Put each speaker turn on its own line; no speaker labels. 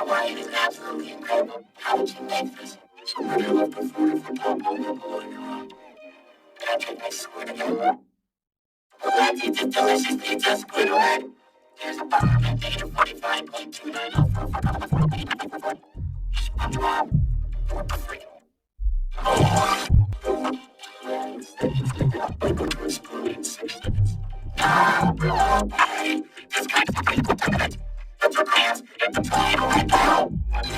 Hawaiian is absolutely incredible. How did you make this? Somebody left a 40-foot tall boulder below your room. Patrick, I swear to God. Well, that pizza's delicious pizza, Squidward. Here's a bar at data 45.290 for SpongeBob. For free. I go to a spoon in 6 minutes. No, bro, hey, this guy's a pretty good tournament. Put your hands in the table.